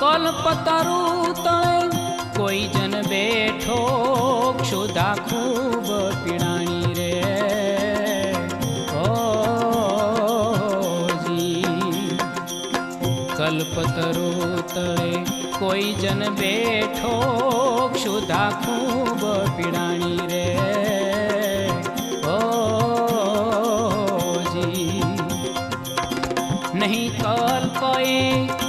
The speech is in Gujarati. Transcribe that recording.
કલ્પતરુ તળે કોઈ જન બેઠો ક્ષુધા ખૂબ પીડાણી રે ઓજી કલ્પતરુ તળે કોઈ જન બેઠો ક્ષુધા ખૂબ પીડાણી રે ઓજી નહીં કલ્પએ